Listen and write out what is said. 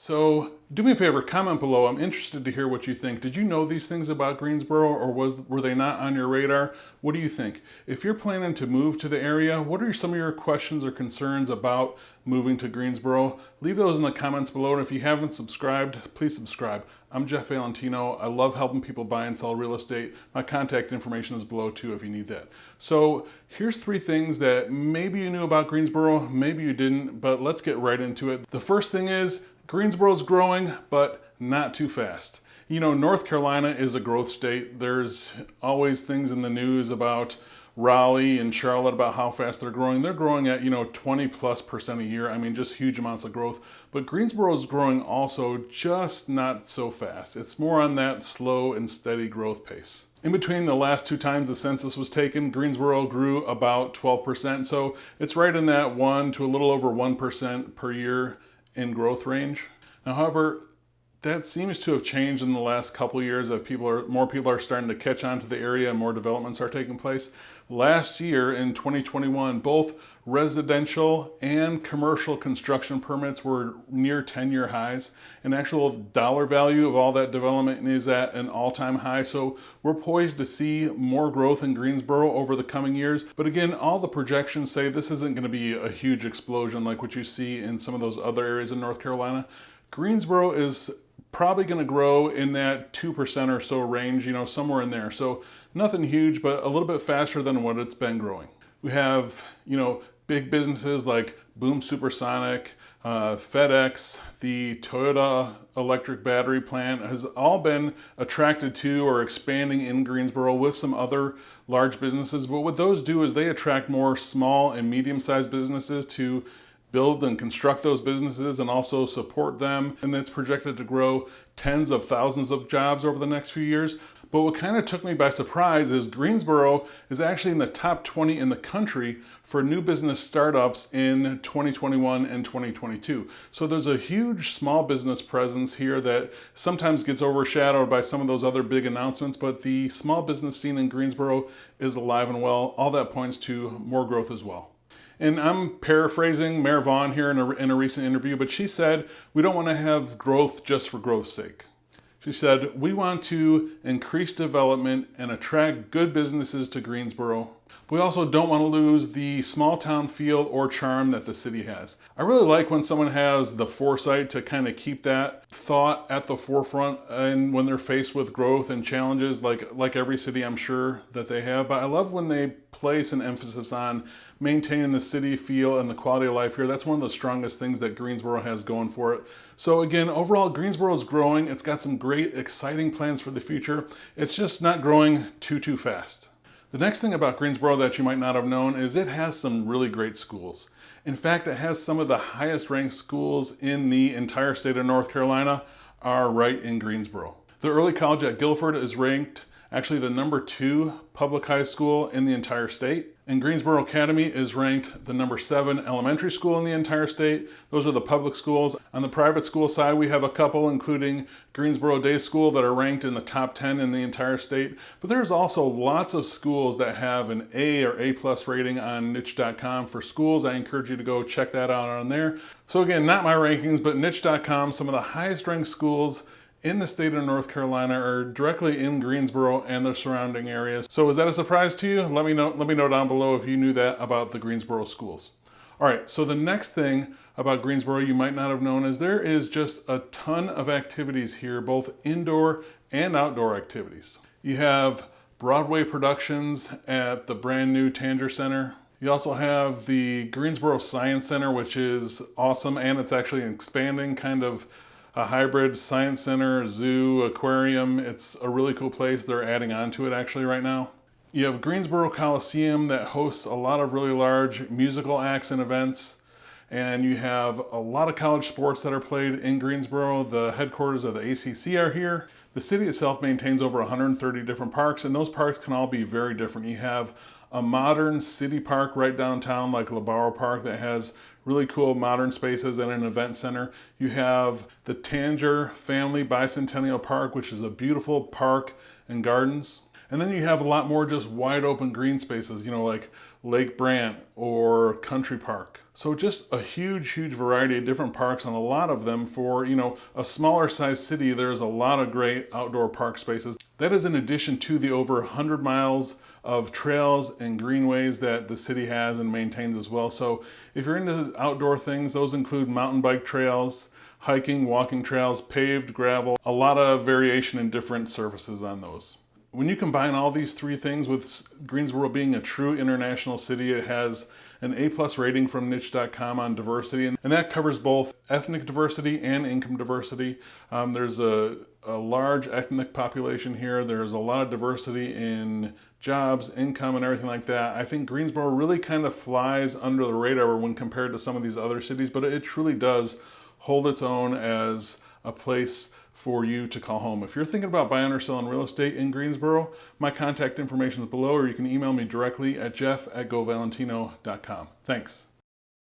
So do me a favor, comment below. I'm interested to hear what you think. Did you know these things about Greensboro, or were they not on your radar? What do you think? If you're planning to move to the area, what are some of your questions or concerns about moving to Greensboro? Leave those in the comments below, and if you haven't subscribed, please subscribe. I'm Jeff Valentino. I love helping people buy and sell real estate. My contact information is below too if you need that. So here's 3 things that maybe you knew about Greensboro, maybe you didn't, but let's get right into it. The first thing is Greensboro's growing, but not too fast. You know, North Carolina is a growth state. There's always things in the news about Raleigh and Charlotte about how fast they're growing. They're growing at, 20+% a year. I mean, just huge amounts of growth. But Greensboro is growing also, just not so fast. It's more on that slow and steady growth pace. In between the last 2 times the census was taken, Greensboro grew about 12%. So it's right in that 1 to a little over 1% per year in growth range. Now, however, that seems to have changed in the last couple of years as more people are starting to catch on to the area and more developments are taking place. Last year in 2021, both residential and commercial construction permits were near 10-year highs, and actual dollar value of all that development is at an all-time high. So we're poised to see more growth in Greensboro over the coming years. But again, all the projections say this isn't going to be a huge explosion like what you see in some of those other areas in North Carolina. Greensboro is probably going to grow in that 2% or so range, somewhere in there. So nothing huge, but a little bit faster than what it's been growing. We have, big businesses like Boom Supersonic, FedEx, the Toyota electric battery plant has all been attracted to or expanding in Greensboro with some other large businesses. But what those do is they attract more small and medium-sized businesses to build and construct those businesses and also support them. And it's projected to grow tens of thousands of jobs over the next few years. But what kind of took me by surprise is Greensboro is actually in the top 20 in the country for new business startups in 2021 and 2022. So there's a huge small business presence here that sometimes gets overshadowed by some of those other big announcements, but the small business scene in Greensboro is alive and well. All that points to more growth as well. And I'm paraphrasing Mayor Vaughn here in a recent interview, but she said, we don't want to have growth just for growth's sake. She said, we want to increase development and attract good businesses to Greensboro. We also don't want to lose the small town feel or charm that the city has. I really like when someone has the foresight to kind of keep that thought at the forefront and when they're faced with growth and challenges like every city I'm sure that they have. But I love when they place an emphasis on maintaining the city feel and the quality of life here. That's one of the strongest things that Greensboro has going for it. So again, overall, Greensboro is growing. It's got some great, exciting plans for the future. It's just not growing too fast. The next thing about Greensboro that you might not have known is it has some really great schools. In fact, it has some of the highest ranked schools in the entire state of North Carolina are right in Greensboro. The Early College at Guilford is ranked actually the number 2 public high school in the entire state. And Greensboro Academy is ranked the number 7 elementary school in the entire state. Those are the public schools. On the private school side, we have a couple, including Greensboro Day School, that are ranked in the top 10 in the entire state. But there's also lots of schools that have an A or A+ rating on niche.com for schools. I encourage you to go check that out on there. So again, not my rankings, but niche.com, some of the highest ranked schools in the state of North Carolina are directly in Greensboro and the surrounding areas. So is that a surprise to you? Let me know down below if you knew that about the Greensboro schools. All right, so the next thing about Greensboro you might not have known is there is just a ton of activities here, both indoor and outdoor activities. You have Broadway productions at the brand new Tanger Center. You also have the Greensboro Science Center, which is awesome, and it's actually expanding, kind of a hybrid science center, zoo, aquarium. It's a really cool place. They're adding on to it actually right now. You have Greensboro Coliseum that hosts a lot of really large musical acts and events. And you have a lot of college sports that are played in Greensboro. The headquarters of the ACC are here. The city itself maintains over 130 different parks, and those parks can all be very different. You have a modern city park right downtown like LeBaro Park that has really cool modern spaces and an event center. You have the Tanger Family Bicentennial Park, which is a beautiful park and gardens. And then you have a lot more just wide open green spaces, like Lake Brant or Country Park. So just a huge variety of different parks, and a lot of them for, a smaller size city. There's a lot of great outdoor park spaces. That is in addition to the over 100 miles of trails and greenways that the city has and maintains as well. So if you're into outdoor things, those include mountain bike trails, hiking, walking trails, paved, gravel, a lot of variation in different surfaces on those. When you combine all these three things, with Greensboro being a true international city, it has an A+ rating from niche.com on diversity, and that covers both ethnic diversity and income diversity. There's a large ethnic population here. There's a lot of diversity in jobs, income, and everything like that. I think Greensboro really kind of flies under the radar when compared to some of these other cities, but it truly does hold its own as a place for you to call home. If you're thinking about buying or selling real estate in Greensboro, my contact information is below, or you can email me directly at jeff@govalentino.com. Thanks.